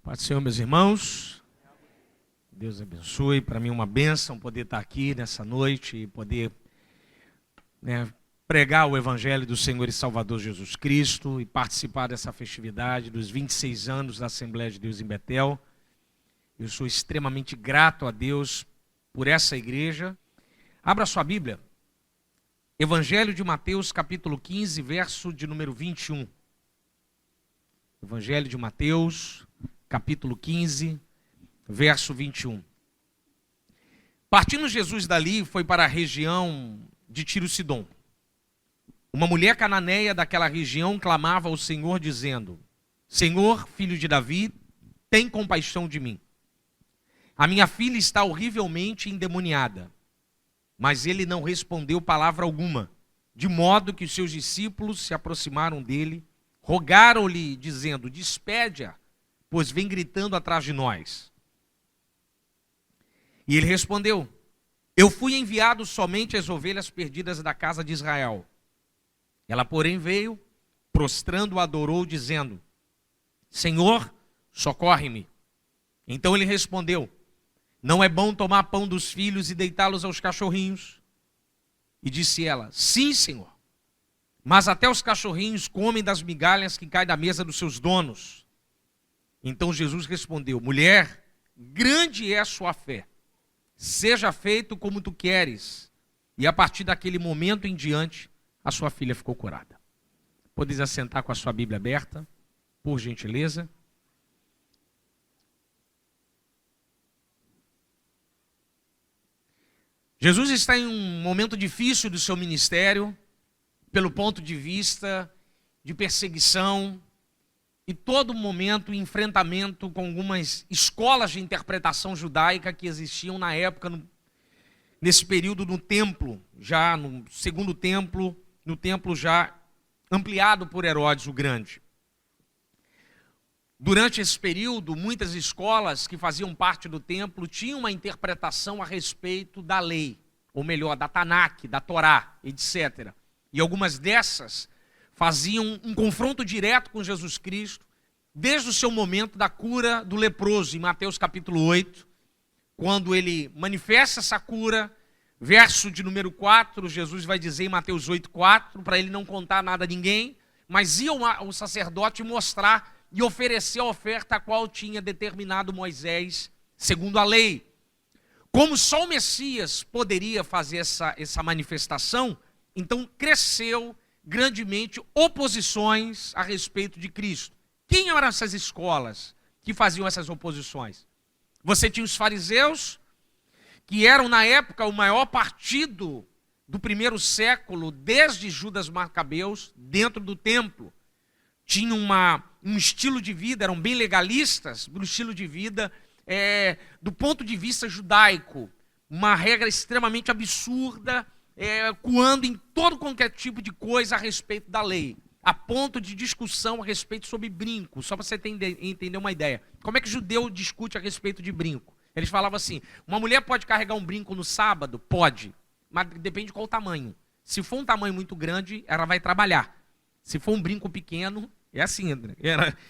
Pai do Senhor, meus irmãos, Deus abençoe. Para mim é uma bênção poder estar aqui nessa noite e poder pregar o Evangelho do Senhor e Salvador Jesus Cristo e participar dessa festividade dos 26 anos da Assembleia de Deus em Betel. Eu sou extremamente grato a Deus por essa igreja. Abra sua Bíblia, Evangelho de Mateus, capítulo 15, verso de número 21. Evangelho de Mateus, capítulo 15, verso 21. Partindo Jesus dali, foi para a região de Tiro e Sidom. Uma mulher cananeia daquela região clamava ao Senhor, dizendo: Senhor, filho de Davi, tem compaixão de mim. A minha filha está horrivelmente endemoniada. Mas ele não respondeu palavra alguma, de modo que os seus discípulos se aproximaram dele, rogaram-lhe, dizendo: despede-a, pois vem gritando atrás de nós. E ele respondeu: eu fui enviado somente às ovelhas perdidas da casa de Israel. Ela, porém, veio, prostrando, adorou, dizendo: Senhor, socorre-me. Então ele respondeu: não é bom tomar pão dos filhos e deitá-los aos cachorrinhos? E disse ela: sim, Senhor, mas até os cachorrinhos comem das migalhas que caem da mesa dos seus donos. Então Jesus respondeu: mulher, grande é a sua fé, seja feito como tu queres. E a partir daquele momento em diante, a sua filha ficou curada. Podeis assentar com a sua Bíblia aberta, por gentileza. Jesus está em um momento difícil do seu ministério, pelo ponto de vista de perseguição e todo momento enfrentamento com algumas escolas de interpretação judaica que existiam na época, nesse período no templo, já no segundo templo, no templo já ampliado por Herodes o Grande. Durante esse período, muitas escolas que faziam parte do templo tinham uma interpretação a respeito da lei, ou melhor, da Tanakh, da Torá, etc. E algumas dessas faziam um confronto direto com Jesus Cristo, desde o seu momento da cura do leproso, em Mateus capítulo 8, quando ele manifesta essa cura, verso de número 4, Jesus vai dizer em Mateus 8,4, para ele não contar nada a ninguém, mas ia o sacerdote mostrar e oferecer a oferta a qual tinha determinado Moisés, segundo a lei. Como só o Messias poderia fazer essa manifestação, então cresceu grandemente oposições a respeito de Cristo. Quem eram essas escolas que faziam essas oposições? Você tinha os fariseus, que eram na época o maior partido do primeiro século, desde Judas Macabeus, dentro do templo. Tinham um estilo de vida, eram bem legalistas, do estilo de vida do ponto de vista judaico, uma regra extremamente absurda, coando em todo qualquer tipo de coisa a respeito da lei, a ponto de discussão a respeito sobre brinco, só para você entender uma ideia. Como é que o judeu discute a respeito de brinco? Eles falavam assim: uma mulher pode carregar um brinco no sábado? Pode, mas depende de qual tamanho. Se for um tamanho muito grande, ela vai trabalhar. Se for um brinco pequeno, é assim,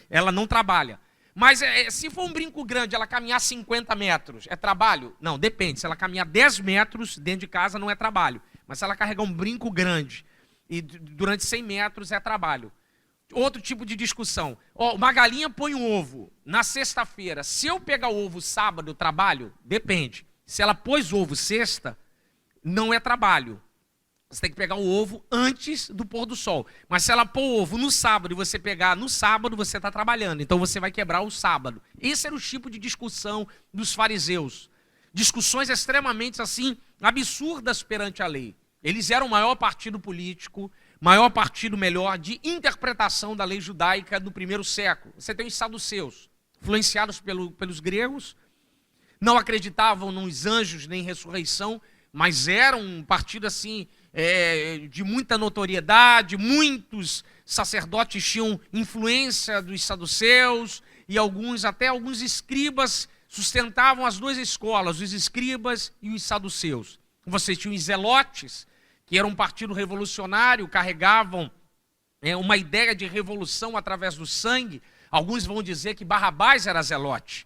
ela não trabalha. Mas se for um brinco grande, ela caminhar 50 metros, é trabalho? Não, depende. Se ela caminhar 10 metros dentro de casa, não é trabalho. Mas se ela carregar um brinco grande e durante 100 metros, é trabalho. Outro tipo de discussão. Uma galinha põe um ovo na sexta-feira. Se eu pegar o ovo sábado, trabalho? Depende. Se ela pôs ovo sexta, não é trabalho. Você tem que pegar o ovo antes do pôr do sol. Mas se ela pôr o ovo no sábado e você pegar no sábado, você está trabalhando. Então você vai quebrar o sábado. Esse era o tipo de discussão dos fariseus. Discussões extremamente assim absurdas perante a lei. Eles eram o maior partido político, maior partido, melhor, de interpretação da lei judaica do primeiro século. Você tem os saduceus, influenciados pelos gregos, não acreditavam nos anjos nem em ressurreição, mas eram um partido assim de muita notoriedade. Muitos sacerdotes tinham influência dos saduceus e até alguns escribas sustentavam as duas escolas, os escribas e os saduceus. Você tinha os zelotes, que era um partido revolucionário, carregavam uma ideia de revolução através do sangue, Alguns vão dizer que Barrabás era zelote.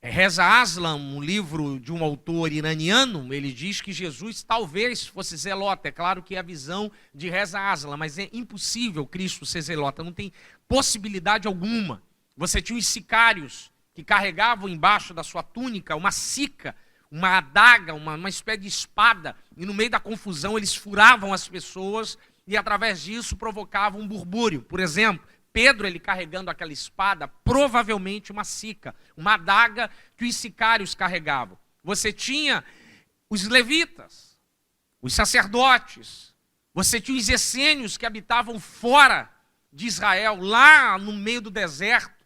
Reza Aslan, um livro de um autor iraniano, ele diz que Jesus talvez fosse zelota. É claro que é a visão de Reza Aslan, mas é impossível Cristo ser zelota, não tem possibilidade alguma. Você tinha os sicários que carregavam embaixo da sua túnica uma sica, uma adaga, uma espécie de espada, e no meio da confusão eles furavam as pessoas e através disso provocavam um burbúrio. Por exemplo, Pedro, ele carregando aquela espada, provavelmente uma sica, uma adaga que os sicários carregavam. Você tinha os levitas, os sacerdotes, você tinha os essênios que habitavam fora de Israel, lá no meio do deserto,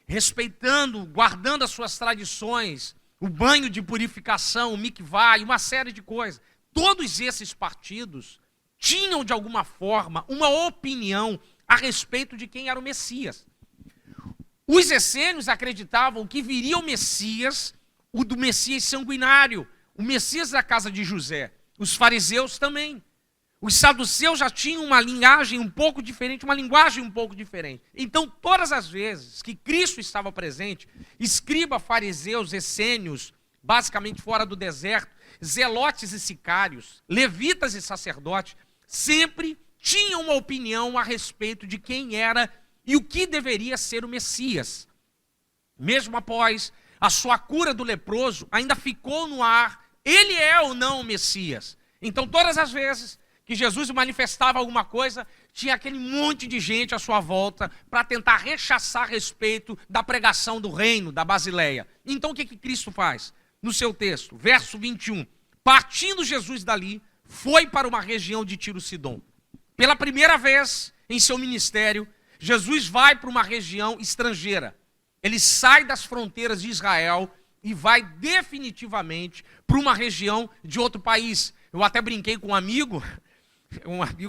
respeitando, guardando as suas tradições, o banho de purificação, o mikvá e uma série de coisas. Todos esses partidos tinham, de alguma forma, uma opinião a respeito de quem era o Messias. Os essênios acreditavam que viria o Messias, o do Messias sanguinário, o Messias da casa de José. Os fariseus também. Os saduceus já tinham uma linguagem um pouco diferente, Então, todas as vezes que Cristo estava presente, escriba, fariseus, essênios, basicamente fora do deserto, zelotes e sicários, levitas e sacerdotes, sempre tinham uma opinião a respeito de quem era e o que deveria ser o Messias. Mesmo após a sua cura do leproso, ainda ficou no ar, ele é ou não o Messias. Então, todas as vezes que Jesus manifestava alguma coisa, tinha aquele monte de gente à sua volta para tentar rechaçar a respeito da pregação do reino, da Basileia. Então, o que Cristo faz? No seu texto, verso 21, partindo Jesus dali, foi para uma região de Tiro-Sidom. Pela primeira vez em seu ministério, Jesus vai para uma região estrangeira. Ele sai das fronteiras de Israel e vai definitivamente para uma região de outro país. Eu até brinquei com um amigo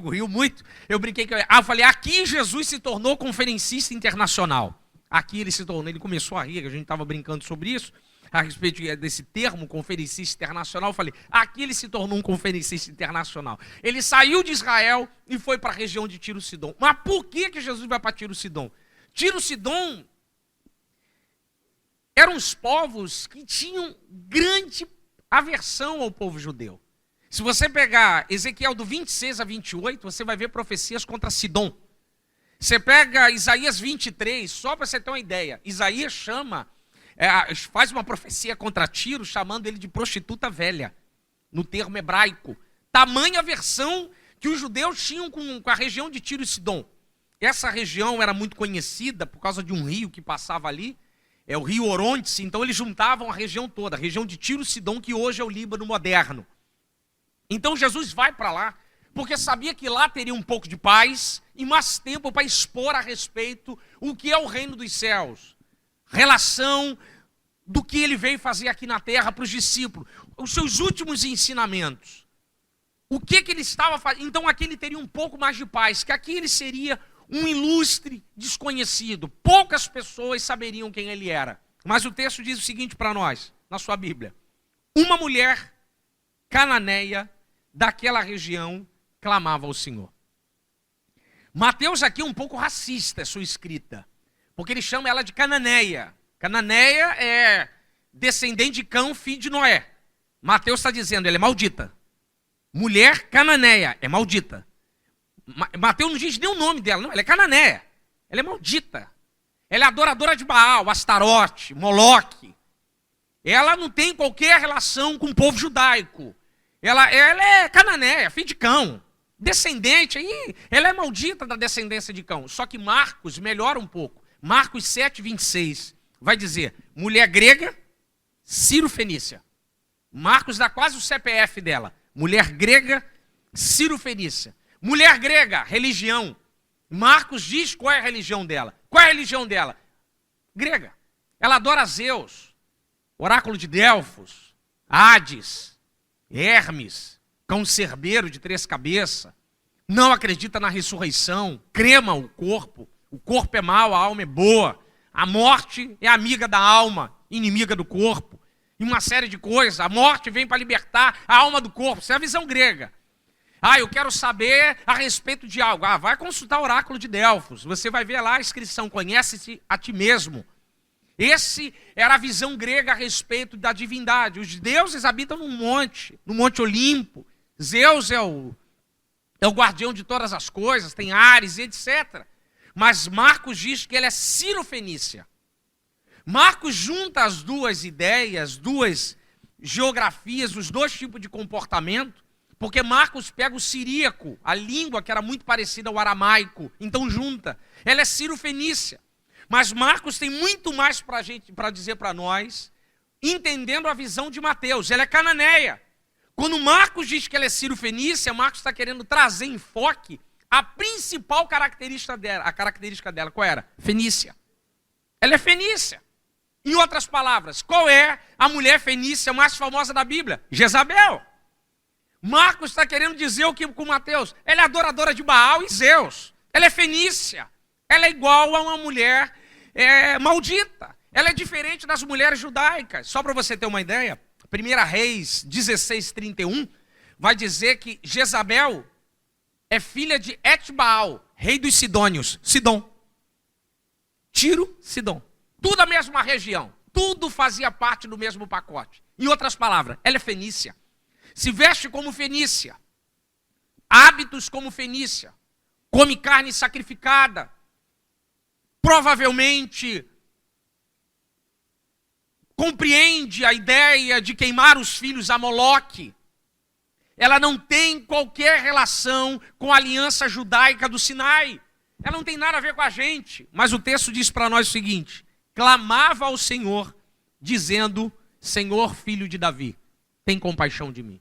riu muito, eu falei, aqui Jesus se tornou conferencista internacional. Aqui ele começou a rir, a gente estava brincando sobre isso, a respeito desse termo, conferencista internacional. Eu falei, aqui ele se tornou um conferencista internacional. Ele saiu de Israel e foi para a região de Tiro-Sidom. Mas por que Jesus vai para Tiro-Sidom? Tiro-Sidom eram os povos que tinham grande aversão ao povo judeu. Se você pegar Ezequiel do 26 a 28, você vai ver profecias contra Sidom. Você pega Isaías 23, só para você ter uma ideia. Isaías faz uma profecia contra Tiro, chamando ele de prostituta velha, no termo hebraico. Tamanha aversão que os judeus tinham com a região de Tiro e Sidom. Essa região era muito conhecida por causa de um rio que passava ali, é o rio Orontes, então eles juntavam a região toda, a região de Tiro e Sidom, que hoje é o Líbano moderno. Então Jesus vai para lá, porque sabia que lá teria um pouco de paz e mais tempo para expor a respeito o que é o reino dos céus. Relação do que ele veio fazer aqui na terra para os discípulos. Os seus últimos ensinamentos. O que ele estava fazendo. Então aqui ele teria um pouco mais de paz, que aqui ele seria um ilustre desconhecido. Poucas pessoas saberiam quem ele era. Mas o texto diz o seguinte para nós, na sua Bíblia. Uma mulher cananeia daquela região clamava ao Senhor. Mateus aqui é um pouco racista, a sua escrita, porque ele chama ela de Cananeia. Cananeia é descendente de Cão, filho de Noé. Mateus está dizendo, ela é maldita. Mulher cananeia, é maldita. Mateus não diz nem o nome dela, não, ela é cananeia. Ela é maldita. Ela é adoradora de Baal, Astarote, Moloque. Ela não tem qualquer relação com o povo judaico. Ela é cananeia, filho de Cão, descendente, aí ela é maldita da descendência de Cão. Só que Marcos melhora um pouco. Marcos 7, 26, vai dizer, mulher grega, Ciro-fenícia. Marcos dá quase o CPF dela. Mulher grega, Ciro-fenícia. Mulher grega, religião. Marcos diz qual é a religião dela. Qual é a religião dela? Grega. Ela adora Zeus, oráculo de Delfos, Hades, Hermes, cão cerbeiro de 3 cabeças, não acredita na ressurreição, crema o corpo é mau, a alma é boa, a morte é amiga da alma, inimiga do corpo, e uma série de coisas, a morte vem para libertar a alma do corpo, isso é a visão grega. Eu quero saber a respeito de algo. Vai consultar o oráculo de Delfos. Você vai ver lá a inscrição, conhece-se a ti mesmo. Esse era a visão grega a respeito da divindade. Os deuses habitam no Monte Olimpo. Zeus é o guardião de todas as coisas, tem Ares, etc. Mas Marcos diz que ele é Ciro-fenícia. Marcos junta as duas ideias, duas geografias, os dois tipos de comportamento, porque Marcos pega o siríaco, a língua que era muito parecida ao aramaico, então junta. Ela é Ciro-fenícia. Mas Marcos tem muito mais para dizer para nós, entendendo a visão de Mateus. Ela é cananeia. Quando Marcos diz que ela é Ciro-fenícia, Marcos está querendo trazer enfoque a principal característica dela. A característica dela, qual era? Fenícia. Ela é fenícia. Em outras palavras, qual é a mulher fenícia mais famosa da Bíblia? Jezabel. Marcos está querendo dizer o que com Mateus? Ela é adoradora de Baal e Zeus. Ela é fenícia. Ela é igual a uma mulher maldita. Ela é diferente das mulheres judaicas. Só para você ter uma ideia, 1 Reis 16:31 vai dizer que Jezabel é filha de Etbaal, rei dos Sidônios. Sidom. Tiro, Sidom. Tudo a mesma região. Tudo fazia parte do mesmo pacote. Em outras palavras, ela é fenícia. Se veste como fenícia. Hábitos como fenícia. Come carne sacrificada. Provavelmente compreende a ideia de queimar os filhos a Moloque. Ela não tem qualquer relação com a aliança judaica do Sinai. Ela não tem nada a ver com a gente. Mas o texto diz para nós o seguinte: clamava ao Senhor, dizendo: Senhor, filho de Davi, tem compaixão de mim.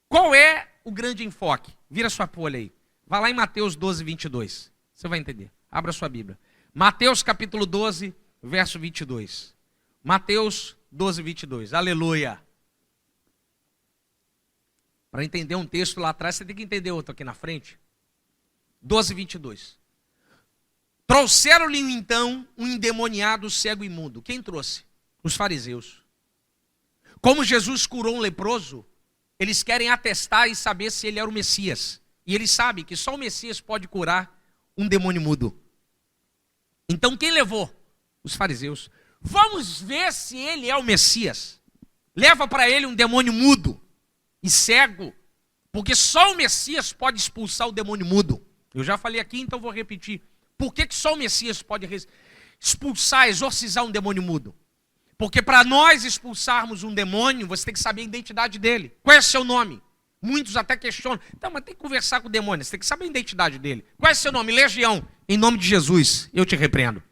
Qual é o grande enfoque? Vira sua folha aí. Vai lá em Mateus 12:22. Você vai entender. Abra sua Bíblia. Mateus capítulo 12, verso 22. Mateus 12:22. Aleluia. Para entender um texto lá atrás, você tem que entender outro aqui na frente. 12:22. Trouxeram-lhe então um endemoniado cego e imundo. Quem trouxe? Os fariseus. Como Jesus curou um leproso, eles querem atestar e saber se ele era o Messias. E eles sabem que só o Messias pode curar um demônio mudo. Então quem levou? Os fariseus. Vamos ver se ele é o Messias. Leva para ele um demônio mudo e cego, porque só o Messias pode expulsar o demônio mudo. Eu já falei aqui, então vou repetir. Por que só o Messias pode expulsar, exorcizar um demônio mudo? Porque para nós expulsarmos um demônio, você tem que saber a identidade dele. Qual é o seu nome? Muitos até questionam. Então, mas tem que conversar com o demônio, você tem que saber a identidade dele. Qual é o seu nome? Legião. Em nome de Jesus, eu te repreendo.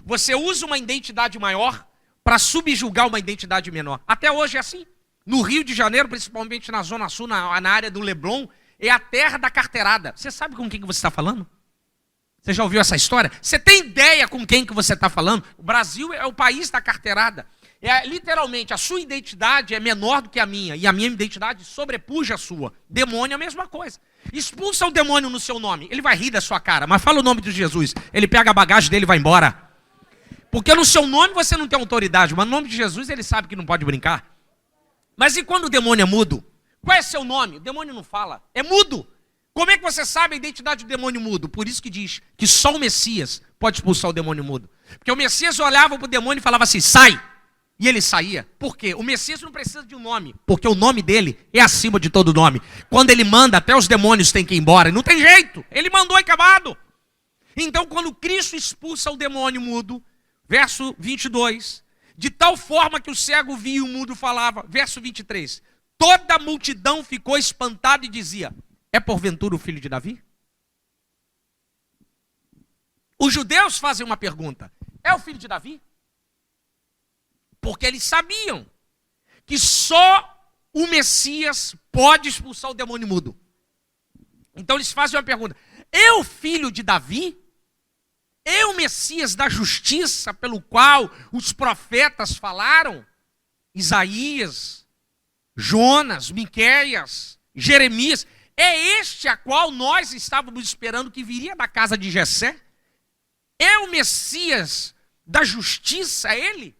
Você usa uma identidade maior para subjugar uma identidade menor. Até hoje é assim. No Rio de Janeiro, principalmente na Zona Sul, na área do Leblon, é a terra da carteirada. Você sabe com quem que você está falando? Você já ouviu essa história? Você tem ideia com quem que você está falando? O Brasil é o país da carteirada. Literalmente, a sua identidade é menor do que a minha. E a minha identidade sobrepuja a sua. Demônio é a mesma coisa. Expulsa o demônio no seu nome. Ele vai rir da sua cara, mas fala o nome de Jesus. Ele pega a bagagem dele e vai embora. Porque no seu nome você não tem autoridade, mas no nome de Jesus ele sabe que não pode brincar. Mas e quando o demônio é mudo? Qual é seu nome? O demônio não fala. É mudo. Como é que você sabe a identidade do demônio mudo? Por isso que diz que só o Messias pode expulsar o demônio mudo. Porque o Messias olhava para o demônio e falava assim, sai! E ele saía. Por quê? O Messias não precisa de um nome, porque o nome dele é acima de todo nome. Quando ele manda, até os demônios têm que ir embora. Não tem jeito. Ele mandou e acabado. Então, quando Cristo expulsa o demônio mudo, verso 22, de tal forma que o cego via e o mudo falava, verso 23, toda a multidão ficou espantada e dizia, é porventura o filho de Davi? Os judeus fazem uma pergunta, é o filho de Davi? Porque eles sabiam que só o Messias pode expulsar o demônio mudo. Então eles fazem uma pergunta, é o filho de Davi? É o Messias da justiça pelo qual os profetas falaram? Isaías, Jonas, Miqueias, Jeremias. É este a qual nós estávamos esperando que viria da casa de Jessé? É o Messias da justiça, ele?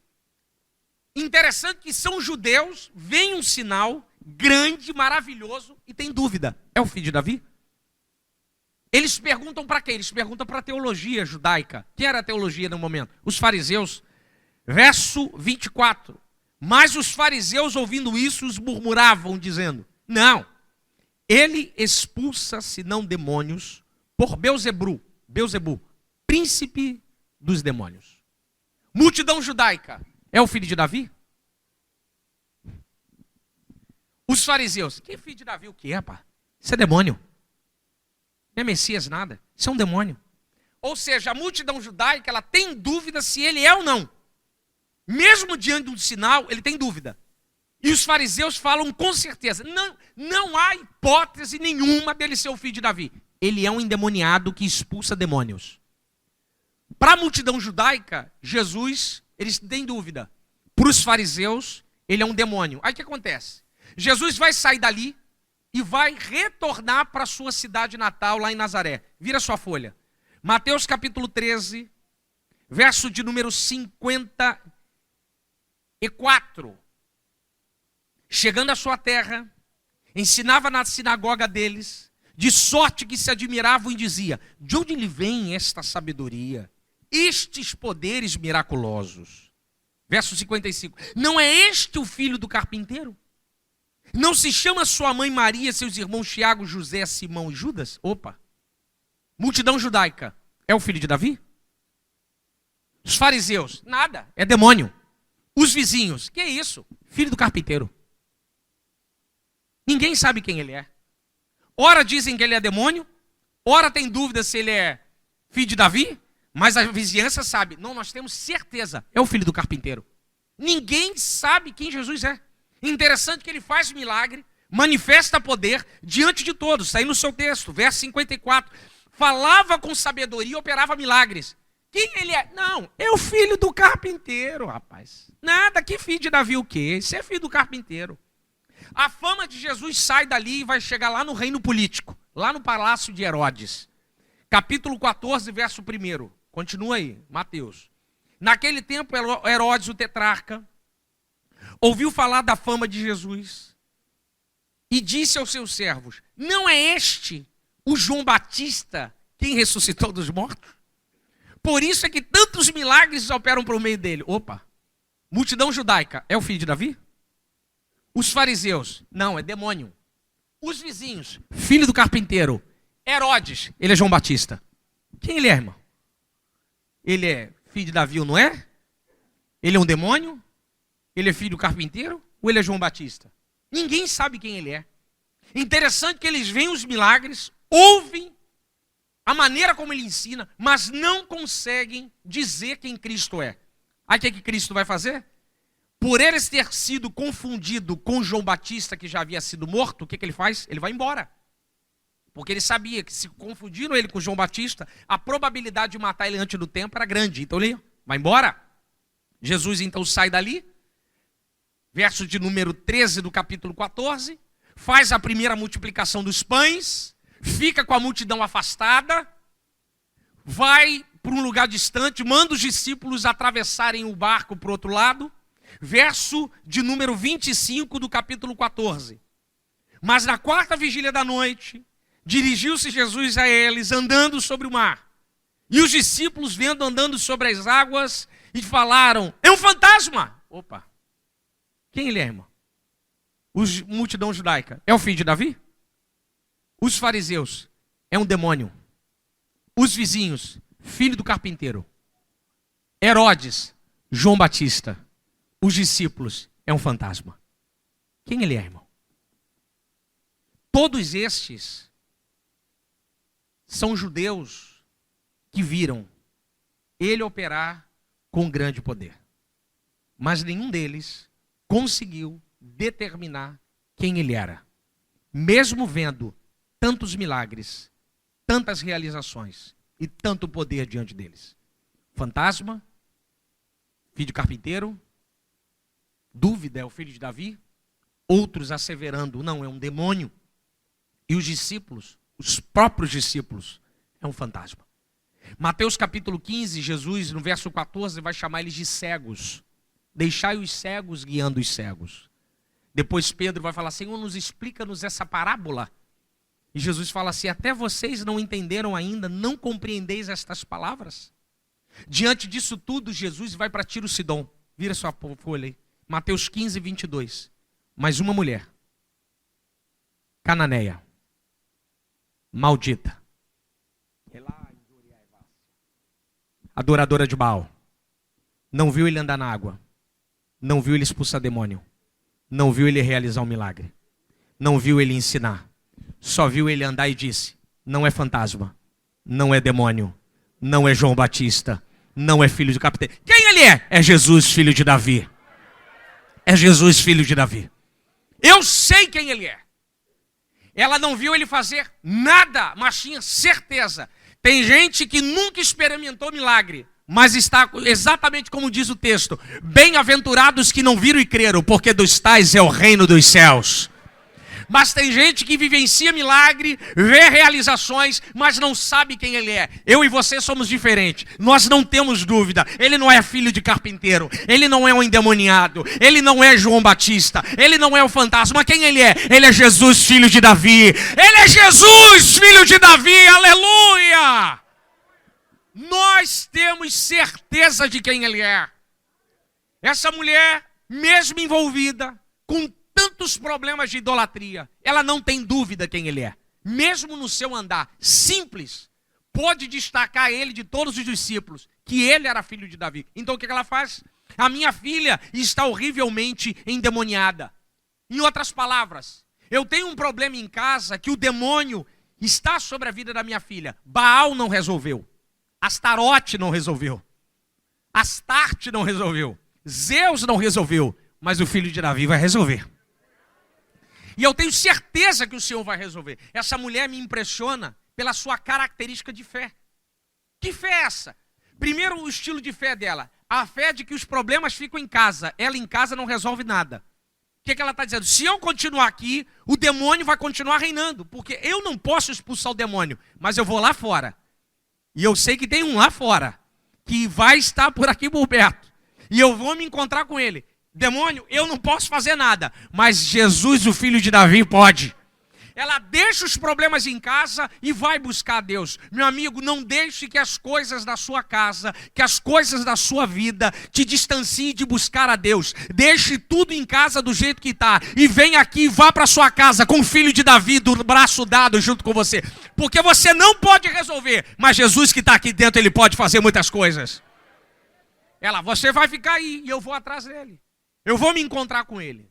Interessante que são judeus, vem um sinal, grande, maravilhoso, e tem dúvida. É o filho de Davi? Eles perguntam para quê? Eles perguntam para a teologia judaica. Quem era a teologia no momento? Os fariseus. Verso 24. Mas os fariseus, ouvindo isso, os murmuravam, dizendo: não, ele expulsa, senão demônios, por Belzebu, príncipe dos demônios. Multidão judaica. É o filho de Davi? Os fariseus. Que filho de Davi o quê, rapaz? Isso é demônio. Não é Messias nada. Isso é um demônio. Ou seja, a multidão judaica, ela tem dúvida se ele é ou não. Mesmo diante de um sinal, ele tem dúvida. E os fariseus falam com certeza: não há hipótese nenhuma dele ser o filho de Davi. Ele é um endemoniado que expulsa demônios. Para a multidão judaica, Jesus, eles têm dúvida. Para os fariseus, ele é um demônio. Aí o que acontece? Jesus vai sair dali e vai retornar para a sua cidade natal, lá em Nazaré. Vira sua folha. Mateus capítulo 13, verso de número 54. Chegando à sua terra, ensinava na sinagoga deles, de sorte que se admiravam e dizia: de onde lhe vem esta sabedoria, estes poderes miraculosos? Verso 55. Não é este o filho do carpinteiro? Não se chama sua mãe Maria, seus irmãos Tiago, José, Simão e Judas? Opa! Multidão judaica. É o filho de Davi? Os fariseus? Nada, é demônio. Os vizinhos? Que é isso? Filho do carpinteiro. Ninguém sabe quem ele é. Ora dizem que ele é demônio, ora tem dúvida se ele é filho de Davi, mas a vizinhança sabe. Não, nós temos certeza, é o filho do carpinteiro. Ninguém sabe quem Jesus é. Interessante que ele faz milagre, manifesta poder diante de todos. Está aí no seu texto, verso 54. Falava com sabedoria e operava milagres. Quem ele é? Não, é o filho do carpinteiro, rapaz. Nada, que filho de Davi o quê? Esse é filho do carpinteiro. A fama de Jesus sai dali e vai chegar lá no reino político, lá no palácio de Herodes. Capítulo 14, verso 1. Continua aí, Mateus. Naquele tempo, Herodes, o tetrarca, ouviu falar da fama de Jesus e disse aos seus servos: não é este o João Batista quem ressuscitou dos mortos? Por isso é que tantos milagres operam por meio dele. Opa! Multidão judaica, é o filho de Davi? Os fariseus, não, é demônio. Os vizinhos, filho do carpinteiro. Herodes, ele é João Batista. Quem ele é, irmão? Ele é filho de Davi ou não é? Ele é um demônio? Ele é filho do carpinteiro? Ou ele é João Batista? Ninguém sabe quem ele é. Interessante que eles veem os milagres, ouvem a maneira como ele ensina, mas não conseguem dizer quem Cristo é. Aí o que Cristo vai fazer? Por ele ter sido confundido com João Batista, que já havia sido morto, o que ele faz? Ele vai embora. Porque ele sabia que se confundiram ele com João Batista, a probabilidade de matar ele antes do tempo era grande. Então ele vai embora. Jesus então sai dali, verso de número 13 do capítulo 14, faz a primeira multiplicação dos pães, fica com a multidão afastada, vai para um lugar distante, manda os discípulos atravessarem o barco para o outro lado, verso de número 25 do capítulo 14. Mas na quarta vigília da noite, dirigiu-se Jesus a eles, andando sobre o mar. E os discípulos, vendo andando sobre as águas, e falaram: é um fantasma! Opa! Quem ele é, irmão? Os multidão judaica, é o filho de Davi? Os fariseus, é um demônio. Os vizinhos, filho do carpinteiro. Herodes, João Batista. Os discípulos, é um fantasma. Quem ele é, irmão? Todos estes são judeus que viram ele operar com grande poder. Mas nenhum deles conseguiu determinar quem ele era. Mesmo vendo tantos milagres, tantas realizações e tanto poder diante deles. Fantasma, filho de carpinteiro, dúvida, é o filho de Davi, outros asseverando, não, é um demônio. E os discípulos, os próprios discípulos, é um fantasma. Mateus capítulo 15, Jesus no verso 14 vai chamar eles de cegos. Deixai os cegos guiando os cegos. Depois Pedro vai falar, Senhor, explica-nos essa parábola. E Jesus fala assim, até vocês não entenderam ainda, não compreendeis estas palavras? Diante disso tudo, Jesus vai para Tiro e Sidom. Vira sua folha aí. Mateus 15, 22. Mas uma mulher, cananeia, maldita, adoradora de Baal, não viu ele andar na água, não viu ele expulsar demônio, não viu ele realizar um milagre, não viu ele ensinar, só viu ele andar e disse, não é fantasma, não é demônio, não é João Batista, não é filho de carpinteiro. Quem ele é? É Jesus, filho de Davi. É Jesus, filho de Davi. Eu sei quem ele é. Ela não viu ele fazer nada, mas tinha certeza. Tem gente que nunca experimentou milagre, mas está exatamente como diz o texto. Bem-aventurados que não viram e creram, porque dos tais é o reino dos céus. Mas tem gente que vivencia milagre, vê realizações, mas não sabe quem ele é. Eu e você somos diferentes. Nós não temos dúvida. Ele não é filho de carpinteiro. Ele não é um endemoniado. Ele não é João Batista. Ele não é o fantasma. Quem ele é? Ele é Jesus, filho de Davi. Ele é Jesus, filho de Davi. Aleluia! Nós temos certeza de quem ele é. Essa mulher, mesmo envolvida com tantos problemas de idolatria, ela não tem dúvida quem ele é. Mesmo no seu andar simples, pode destacar ele de todos os discípulos, que ele era filho de Davi. Então o que ela faz? A minha filha está horrivelmente endemoniada. Em outras palavras, eu tenho um problema em casa que o demônio está sobre a vida da minha filha. Baal não resolveu. Astarote não resolveu. Astarte não resolveu. Zeus não resolveu. Mas o filho de Davi vai resolver. E eu tenho certeza que o Senhor vai resolver. Essa mulher me impressiona pela sua característica de fé. Que fé é essa? Primeiro, o estilo de fé dela. A fé de que os problemas ficam em casa. Ela em casa não resolve nada. O que ela está dizendo? Se eu continuar aqui, o demônio vai continuar reinando. Porque eu não posso expulsar o demônio, mas eu vou lá fora. E eu sei que tem um lá fora, que vai estar por aqui por perto. E eu vou me encontrar com ele. Demônio, eu não posso fazer nada, mas Jesus, o filho de Davi, pode. Ela deixa os problemas em casa e vai buscar a Deus. Meu amigo, não deixe que as coisas da sua casa, que as coisas da sua vida te distanciem de buscar a Deus. Deixe tudo em casa do jeito que está e vem aqui e vá para sua casa com o filho de Davi do braço dado junto com você. Porque você não pode resolver, mas Jesus que está aqui dentro, ele pode fazer muitas coisas. Você vai ficar aí e eu vou atrás dele. Eu vou me encontrar com ele.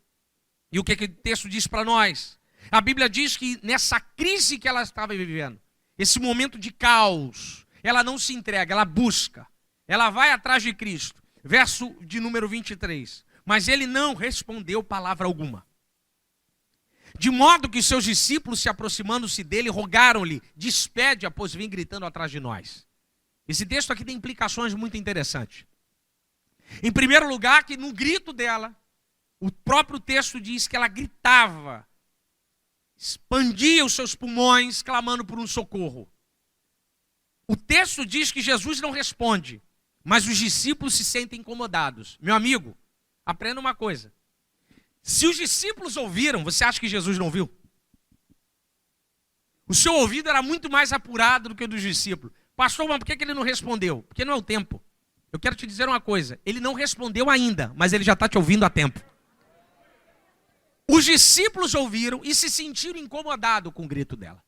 E o que o texto diz para nós? A Bíblia diz que nessa crise que ela estava vivendo, esse momento de caos, ela não se entrega, ela busca. Ela vai atrás de Cristo. Verso de número 23. Mas ele não respondeu palavra alguma. De modo que seus discípulos, se aproximando-se dele, rogaram-lhe, despede-a, pois vem gritando atrás de nós. Esse texto aqui tem implicações muito interessantes. Em primeiro lugar, que no grito dela, o próprio texto diz que ela gritava, expandia os seus pulmões, clamando por um socorro. O texto diz que Jesus não responde, mas os discípulos se sentem incomodados. Meu amigo, aprenda uma coisa. Se os discípulos ouviram, você acha que Jesus não ouviu? O seu ouvido era muito mais apurado do que o dos discípulos. Pastor, mas por que ele não respondeu? Porque não é o tempo. Eu quero te dizer uma coisa, ele não respondeu ainda, mas ele já está te ouvindo há tempo. Os discípulos ouviram e se sentiram incomodados com o grito dela.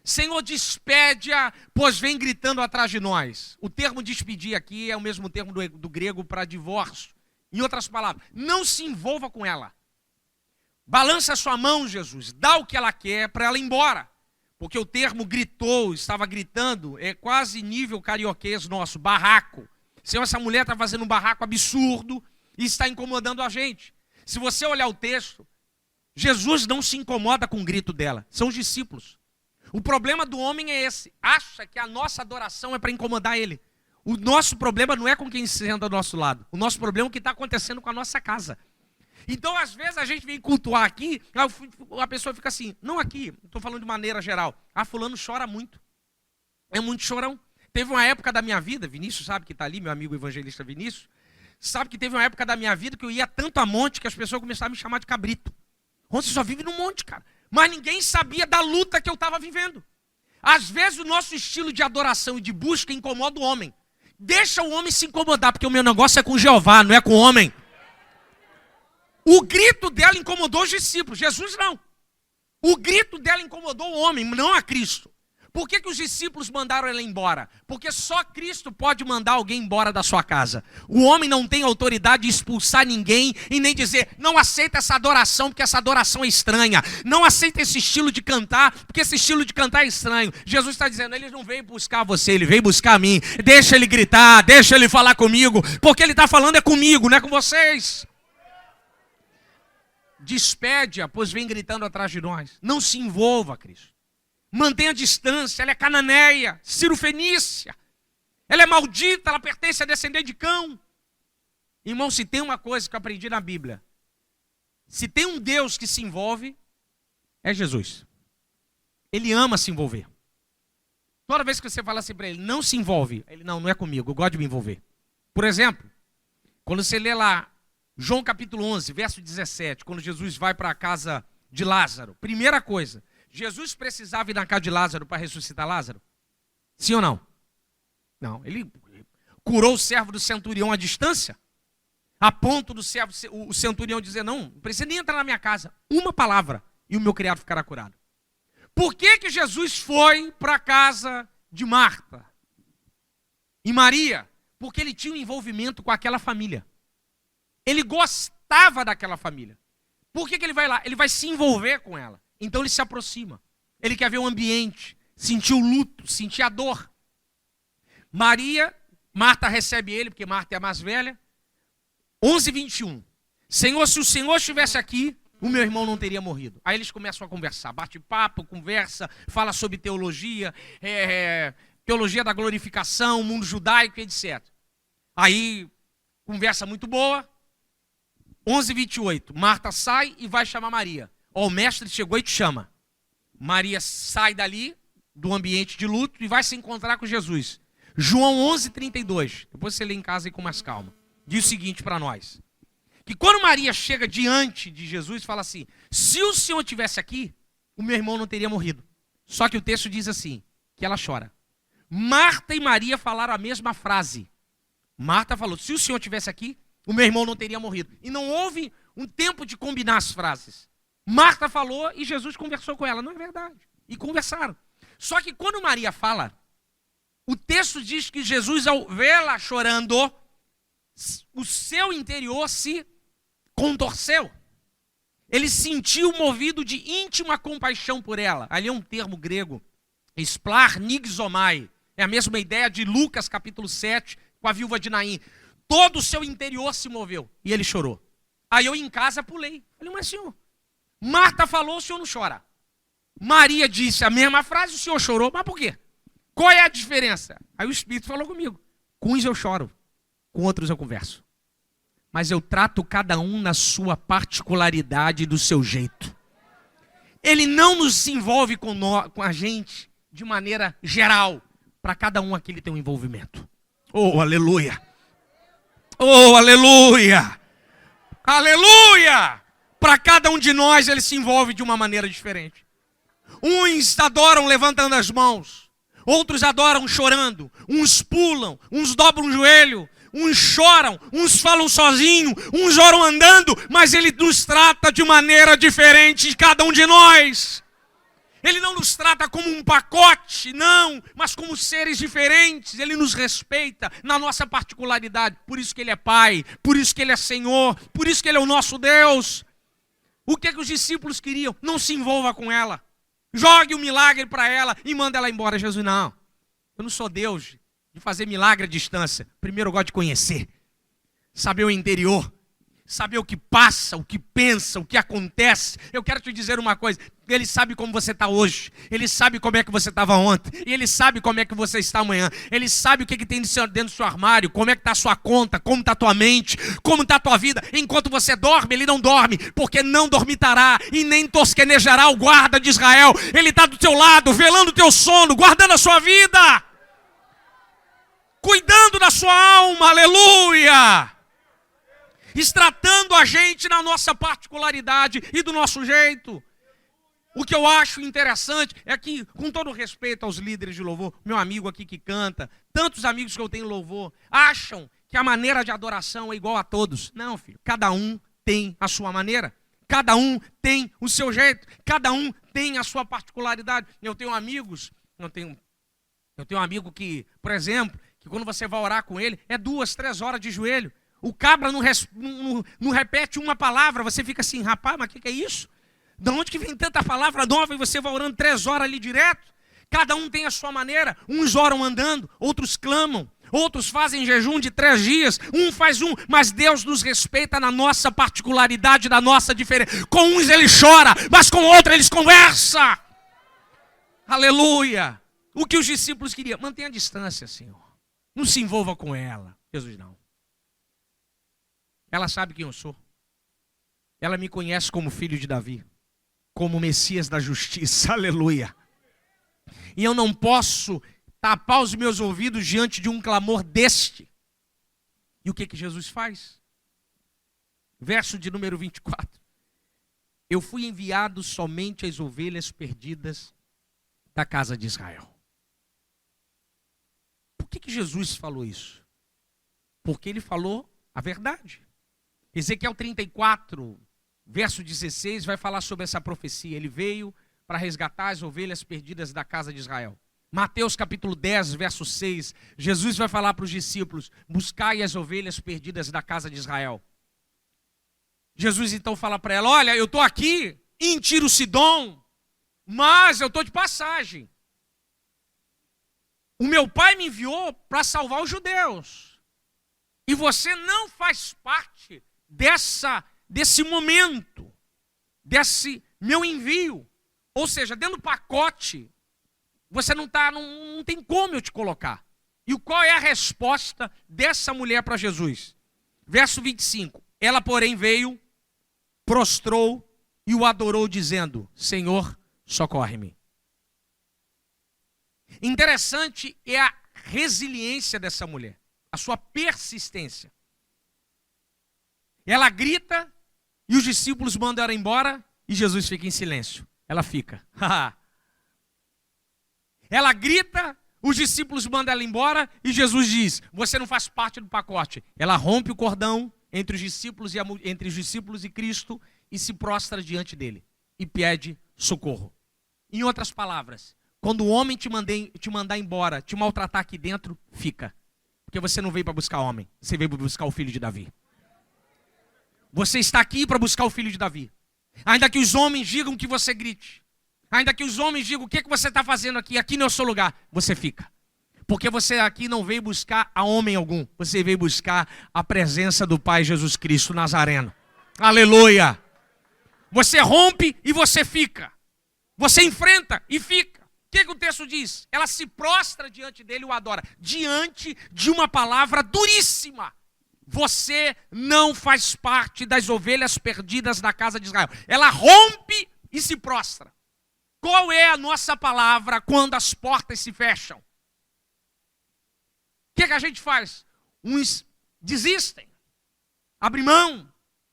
Senhor, despede-a, pois vem gritando atrás de nós. O termo despedir aqui é o mesmo termo do grego para divórcio. Em outras palavras, não se envolva com ela. Balança a sua mão, Jesus, dá o que ela quer para ela ir embora. Porque o termo gritou, estava gritando, é quase nível carioquês nosso, barraco. Senhor, essa mulher está fazendo um barraco absurdo e está incomodando a gente. Se você olhar o texto, Jesus não se incomoda com o grito dela, são os discípulos. O problema do homem é esse, acha que a nossa adoração é para incomodar ele. O nosso problema não é com quem senta do nosso lado, o nosso problema é o que está acontecendo com a nossa casa. Então, às vezes, a gente vem cultuar aqui, a pessoa fica assim, não aqui, estou falando de maneira geral, fulano chora muito, é muito chorão. Teve uma época da minha vida, Vinícius sabe que está ali, meu amigo evangelista Vinícius, sabe que teve uma época da minha vida que eu ia tanto a monte que as pessoas começaram a me chamar de cabrito. Ontem só vive no monte, cara. Mas ninguém sabia da luta que eu estava vivendo. Às vezes o nosso estilo de adoração e de busca incomoda o homem. Deixa o homem se incomodar, porque o meu negócio é com Jeová, não é com o homem. O grito dela incomodou os discípulos, Jesus não. O grito dela incomodou o homem, não a Cristo. Por que os discípulos mandaram ela embora? Porque só Cristo pode mandar alguém embora da sua casa. O homem não tem autoridade de expulsar ninguém e nem dizer, não aceita essa adoração, porque essa adoração é estranha. Não aceita esse estilo de cantar, porque esse estilo de cantar é estranho. Jesus está dizendo, ele não veio buscar você, ele veio buscar a mim. Deixa ele gritar, deixa ele falar comigo, porque ele está falando é comigo, não é com vocês. Despede-a, pois vem gritando atrás de nós. Não se envolva, Cristo. Mantenha a distância, ela é cananeia, cirofenícia. Ela é maldita, ela pertence a descendente de Cão. Irmão, se tem uma coisa que eu aprendi na Bíblia, se tem um Deus que se envolve, é Jesus. Ele ama se envolver. Toda vez que você fala assim para ele, não se envolve, ele, não é comigo, eu gosto de me envolver. Por exemplo, quando você lê lá, João capítulo 11, verso 17, quando Jesus vai para a casa de Lázaro, primeira coisa, Jesus precisava ir na casa de Lázaro para ressuscitar Lázaro? Sim ou não? Não, ele curou o servo do centurião à distância, a ponto do servo, o centurião dizer, não precisa nem entrar na minha casa, uma palavra e o meu criado ficará curado. Por que Jesus foi para a casa de Marta e Maria? Porque ele tinha um envolvimento com aquela família. Ele gostava daquela família. Por que ele vai lá? Ele vai se envolver com ela. Então ele se aproxima. Ele quer ver o ambiente, sentir o luto, sentir a dor. Marta recebe ele, porque Marta é a mais velha. 11:21. Senhor, se o Senhor estivesse aqui, o meu irmão não teria morrido. Aí eles começam a conversar, bate papo, conversa, fala sobre teologia, teologia da glorificação, mundo judaico, etc. Aí, conversa muito boa. 11:28. Marta sai e vai chamar Maria. O mestre chegou e te chama. Maria sai dali, do ambiente de luto, e vai se encontrar com Jesus. João 11:32. Depois você lê em casa aí com mais calma. Diz o seguinte para nós. Que quando Maria chega diante de Jesus, fala assim, se o Senhor estivesse aqui, o meu irmão não teria morrido. Só que o texto diz assim, que ela chora. Marta e Maria falaram a mesma frase. Marta falou, se o Senhor estivesse aqui, o meu irmão não teria morrido. E não houve um tempo de combinar as frases. Marta falou e Jesus conversou com ela. Não é verdade. E conversaram. Só que quando Maria fala, o texto diz que Jesus, ao vê-la chorando, o seu interior se contorceu. Ele sentiu movido de íntima compaixão por ela. Ali é um termo grego, splarnigzomai. É a mesma ideia de Lucas capítulo 7, com a viúva de Naim. Todo o seu interior se moveu e ele chorou. Aí eu em casa pulei. Falei, mas senhor, Marta falou, o senhor não chora. Maria disse a mesma frase, o senhor chorou, mas por quê? Qual é a diferença? Aí o Espírito falou comigo. Com uns eu choro, com outros eu converso. Mas eu trato cada um na sua particularidade e do seu jeito. Ele não nos envolve com a gente de maneira geral. Para cada um aqui ele tem um envolvimento. Oh, aleluia! Oh, aleluia! Aleluia! Para cada um de nós ele se envolve de uma maneira diferente. Uns adoram levantando as mãos. Outros adoram chorando. Uns pulam, uns dobram o joelho. Uns choram, uns falam sozinho, uns oram andando. Mas ele nos trata de maneira diferente de cada um de nós. Ele não nos trata como um pacote, não, mas como seres diferentes. Ele nos respeita na nossa particularidade. Por isso que ele é Pai, por isso que ele é Senhor, por isso que ele é o nosso Deus. O que os discípulos queriam? Não se envolva com ela. Jogue um milagre para ela e manda ela embora. Jesus, não. Eu não sou Deus de fazer milagre à distância. Primeiro eu gosto de conhecer. Saber o interior. Saber o que passa, o que pensa, o que acontece. Eu quero te dizer uma coisa. Ele sabe como você está hoje. Ele sabe como é que você estava ontem. E ele sabe como é que você está amanhã. Ele sabe o que tem dentro do seu armário. Como é que está a sua conta. Como está a tua mente. Como está a tua vida. Enquanto você dorme, ele não dorme. Porque não dormitará e nem tosquenejará o guarda de Israel. Ele está do teu lado, velando o teu sono, guardando a sua vida. Cuidando da sua alma. Aleluia. tratando a gente na nossa particularidade e do nosso jeito. O que eu acho interessante é que, com todo respeito aos líderes de louvor, meu amigo aqui que canta, tantos amigos que eu tenho em louvor, acham que a maneira de adoração é igual a todos. Não, filho, cada um tem a sua maneira, cada um tem o seu jeito, cada um tem a sua particularidade. Eu tenho amigos, eu tenho um amigo que, por exemplo, que quando você vai orar com ele, é 2, 3 horas de joelho. O cabra não repete uma palavra, você fica assim, rapaz, mas o que é isso? De onde que vem tanta palavra nova e você vai orando 3 horas ali direto? Cada um tem a sua maneira. Uns oram andando, outros clamam, outros fazem jejum de 3 dias, um faz um, mas Deus nos respeita na nossa particularidade, na nossa diferença. Com uns ele chora, mas com outros eles conversam. Aleluia! O que os discípulos queriam? Mantenha a distância, Senhor. Não se envolva com ela. Jesus não. Ela sabe quem eu sou. Ela me conhece como filho de Davi, como Messias da justiça, aleluia. E eu não posso tapar os meus ouvidos diante de um clamor deste. E o que Jesus faz? Verso de número 24. Eu fui enviado somente às ovelhas perdidas da casa de Israel. Por que Jesus falou isso? Porque ele falou a verdade. Ezequiel 34, verso 16, vai falar sobre essa profecia. Ele veio para resgatar as ovelhas perdidas da casa de Israel. Mateus capítulo 10, verso 6, Jesus vai falar para os discípulos, buscai as ovelhas perdidas da casa de Israel. Jesus então fala para ela, olha, eu estou aqui em Tiro-Sidom, mas eu estou de passagem. O meu pai me enviou para salvar os judeus. E você não faz parte desse momento, desse meu envio. Ou seja, dentro do pacote, você não tem como eu te colocar. E qual é a resposta dessa mulher para Jesus? Verso 25. Ela, porém, veio, prostrou e o adorou, dizendo, Senhor, socorre-me. Interessante é a resiliência dessa mulher, a sua persistência. Ela grita e os discípulos mandam ela embora e Jesus fica em silêncio. Ela fica. Ela grita, os discípulos mandam ela embora e Jesus diz, você não faz parte do pacote. Ela rompe o cordão entre os discípulos e Cristo e se prostra diante dele e pede socorro. Em outras palavras, quando o homem te mandar embora, te maltratar aqui dentro, fica. Porque você não veio para buscar homem, você veio para buscar o filho de Davi. Você está aqui para buscar o filho de Davi. Ainda que os homens digam que você grite. Ainda que os homens digam o que você está fazendo aqui. Aqui não é o seu lugar. Você fica. Porque você aqui não veio buscar a homem algum. Você veio buscar a presença do Pai Jesus Cristo Nazareno. Aleluia. Você rompe e você fica. Você enfrenta e fica. O que o texto diz? Ela se prostra diante dele e o adora. Diante de uma palavra duríssima. Você não faz parte das ovelhas perdidas da casa de Israel. Ela rompe e se prostra. Qual é a nossa palavra quando as portas se fecham? O que a gente faz? Uns desistem, abre mão,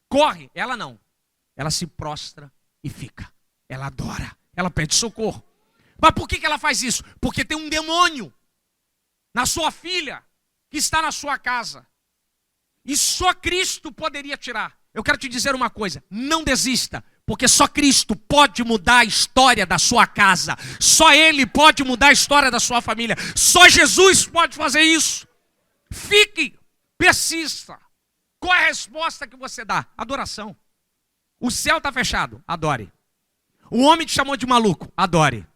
corre. Ela não. Ela se prostra e fica. Ela adora, ela pede socorro. Mas por que ela faz isso? Porque tem um demônio na sua filha que está na sua casa. E só Cristo poderia tirar. Eu quero te dizer uma coisa, não desista, porque só Cristo pode mudar a história da sua casa. Só Ele pode mudar a história da sua família. Só Jesus pode fazer isso. Fique, persista. Qual é a resposta que você dá? Adoração. O céu está fechado, adore. O homem te chamou de maluco, adore.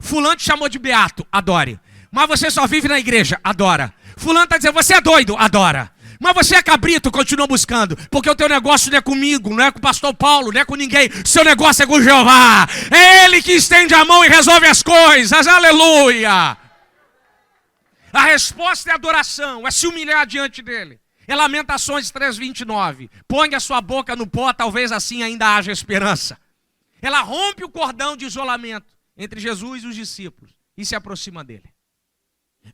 Fulano te chamou de beato, adore. Mas você só vive na igreja, adora. Fulano está dizendo, você é doido, adora. Mas você é cabrito, continua buscando. Porque o teu negócio não é comigo, não é com o pastor Paulo, não é com ninguém. Seu negócio é com Jeová. É Ele que estende a mão e resolve as coisas. Aleluia. A resposta é adoração, é se humilhar diante dele. É Lamentações 3:29. Põe a sua boca no pó, talvez assim ainda haja esperança. Ela rompe o cordão de isolamento entre Jesus e os discípulos e se aproxima dele.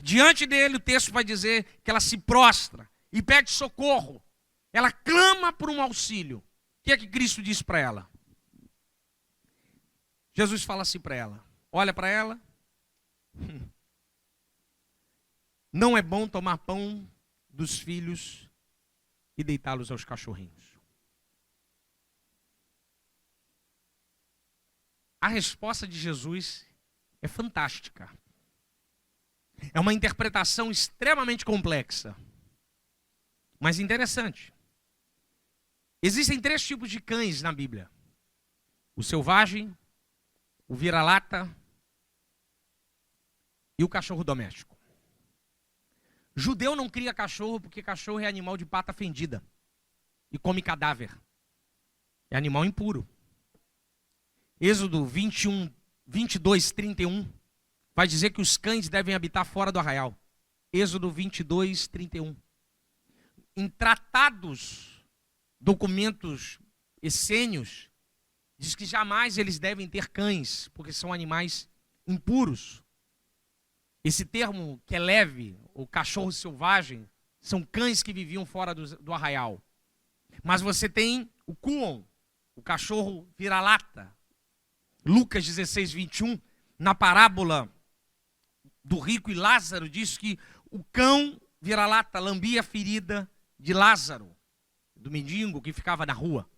Diante dele, o texto vai dizer que ela se prostra e pede socorro. ela clama por um auxílio. O que é que Cristo diz para ela? Jesus fala assim para ela, olha para ela. Não é bom tomar pão dos filhos e deitá-los aos cachorrinhos. A resposta de Jesus é fantástica. É uma interpretação extremamente complexa, mas interessante. Existem 3 tipos de cães na Bíblia: o selvagem, o vira-lata e o cachorro doméstico. Judeu não cria cachorro porque cachorro é animal de pata fendida e come cadáver. É animal impuro. Êxodo 22, 31 vai dizer que os cães devem habitar fora do arraial. Êxodo 22, 31. Em tratados, documentos essênios, diz que jamais eles devem ter cães, porque são animais impuros. Esse termo que é leve, o cachorro selvagem, são cães que viviam fora do arraial. Mas você tem o cuon, o cachorro vira-lata. Lucas 16, 21, na parábola do rico e Lázaro, diz que o cão vira-lata lambia a ferida de Lázaro, do mendigo que ficava na rua.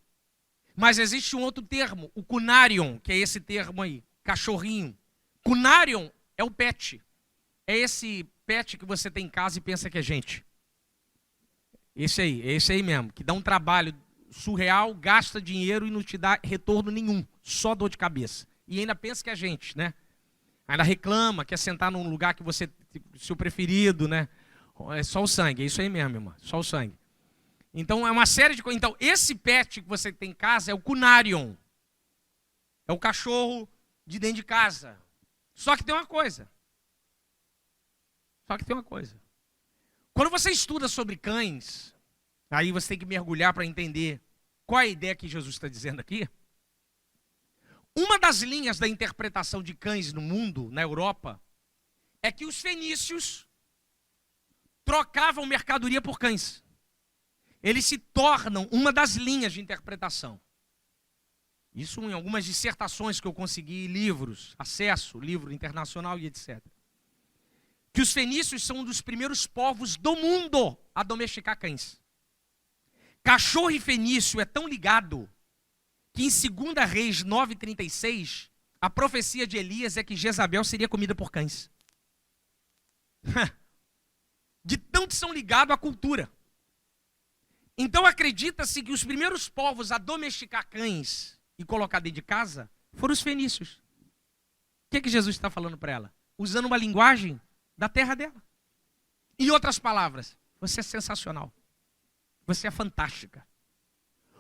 Mas existe um outro termo, o cunarion, que é esse termo aí, cachorrinho. Cunarion é o pet. É esse pet que você tem em casa e pensa que é gente. É esse aí mesmo, que dá um trabalho surreal, gasta dinheiro e não te dá retorno nenhum, só dor de cabeça. E ainda pensa que é gente, né? Ainda reclama, quer sentar num lugar que você, seu preferido, né? É só o sangue, é isso aí mesmo, irmã, só o sangue. Então é uma série de coisas. Então esse pet que você tem em casa é o cunarion. É o cachorro de dentro de casa. Só que tem uma coisa. Quando você estuda sobre cães, aí você tem que mergulhar para entender qual é a ideia que Jesus está dizendo aqui. Uma das linhas da interpretação de cães no mundo, na Europa, é que os fenícios trocavam mercadoria por cães. Eles se tornam uma das linhas de interpretação. Isso em algumas dissertações que eu consegui, livros, acesso, livro internacional e etc. Que os fenícios são um dos primeiros povos do mundo a domesticar cães. Cachorro e fenício é tão ligado que em 2 Reis 9:36, a profecia de Elias é que Jezabel seria comida por cães. De tanto são ligados à cultura. Então acredita-se que os primeiros povos a domesticar cães e colocar dentro de casa foram os fenícios. O que Jesus está falando para ela? Usando uma linguagem da terra dela. Em outras palavras, você é sensacional. Você é fantástica.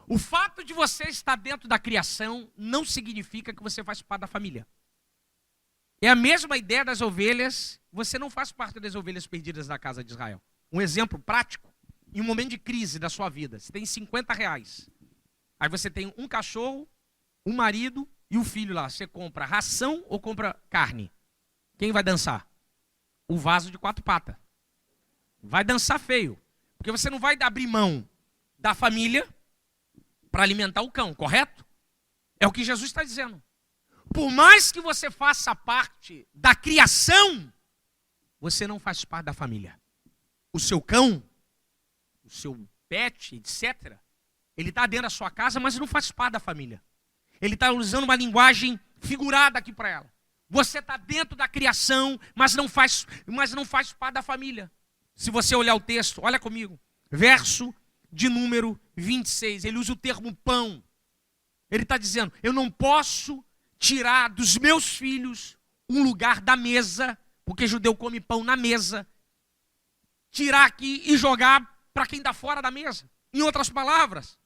O fato de você estar dentro da criação não significa que você faz parte da família. É a mesma ideia das ovelhas. Você não faz parte das ovelhas perdidas da casa de Israel. Um exemplo prático. Em um momento de crise da sua vida, você tem R$50. Aí você tem um cachorro, um marido e um filho lá. Você compra ração ou compra carne? Quem vai dançar? O vaso de 4 patas. Vai dançar feio. Porque você não vai abrir mão da família para alimentar o cão, correto? É o que Jesus está dizendo. Por mais que você faça parte da criação, você não faz parte da família. O seu cão, o seu pet, etc., ele está dentro da sua casa, mas não faz parte da família. Ele está usando uma linguagem figurada aqui para ela. Você está dentro da criação, mas não faz parte da família. Se você olhar o texto, olha comigo. Verso de número 26. Ele usa o termo pão. Ele está dizendo, eu não posso tirar dos meus filhos um lugar da mesa, porque judeu come pão na mesa, tirar aqui e jogar para quem está fora da mesa. Em outras palavras,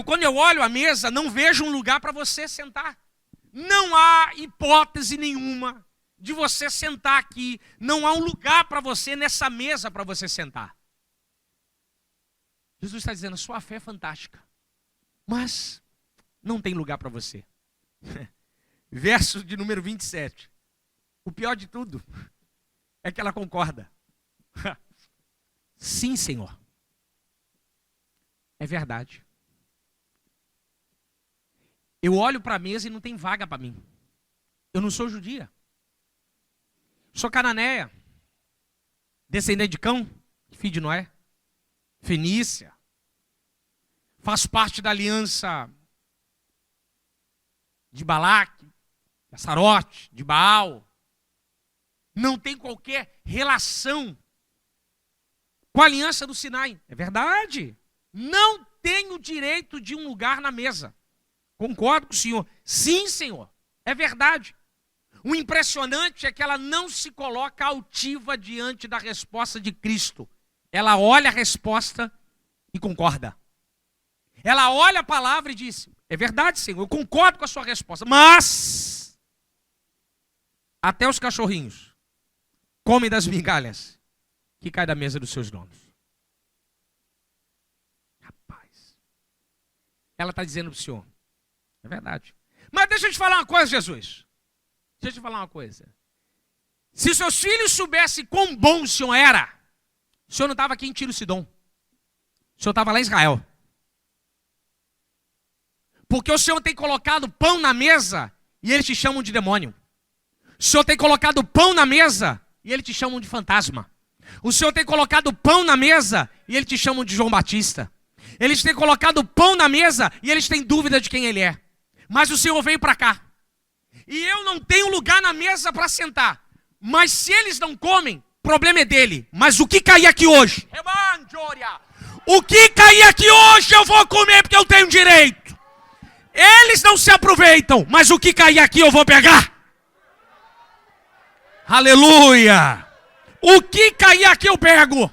quando eu olho a mesa, não vejo um lugar para você sentar. Não há hipótese nenhuma de você sentar aqui. Não há um lugar para você nessa mesa para você sentar. Jesus está dizendo, sua fé é fantástica, mas não tem lugar para você. Verso de número 27. O pior de tudo é que ela concorda. Sim, Senhor. É verdade. Eu olho para a mesa e não tem vaga para mim. Eu não sou judia. Sou cananeia. Descendente de Cão, filho de Noé. Fenícia. Faço parte da aliança de Balaque, de Assarote, de Baal. Não tem qualquer relação com a aliança do Sinai. É verdade. Não tenho direito de um lugar na mesa. Concordo com o senhor. Sim, senhor. É verdade. O impressionante é que ela não se coloca altiva diante da resposta de Cristo. Ela olha a resposta e concorda. Ela olha a palavra e diz: é verdade, Senhor, eu concordo com a sua resposta, mas até os cachorrinhos comem das migalhas que caem da mesa dos seus donos. Rapaz, ela está dizendo para o Senhor: é verdade. Mas deixa eu te falar uma coisa, Jesus. Deixa eu te falar uma coisa. Se seus filhos soubessem quão bom o Senhor era, o Senhor não estava aqui em Tiro e Sidom. O Senhor estava lá em Israel. Porque o Senhor tem colocado pão na mesa e eles te chamam de demônio. O Senhor tem colocado pão na mesa e eles te chamam de fantasma. O Senhor tem colocado pão na mesa e eles te chamam de João Batista. Eles têm colocado pão na mesa e eles têm dúvida de quem ele é. Mas o Senhor veio para cá. E eu não tenho lugar na mesa para sentar. Mas se eles não comem, problema é dele. Mas o que cair aqui hoje? O que cair aqui hoje eu vou comer porque eu tenho direito. Eles não se aproveitam, mas o que cair aqui eu vou pegar. Aleluia. O que cair aqui eu pego.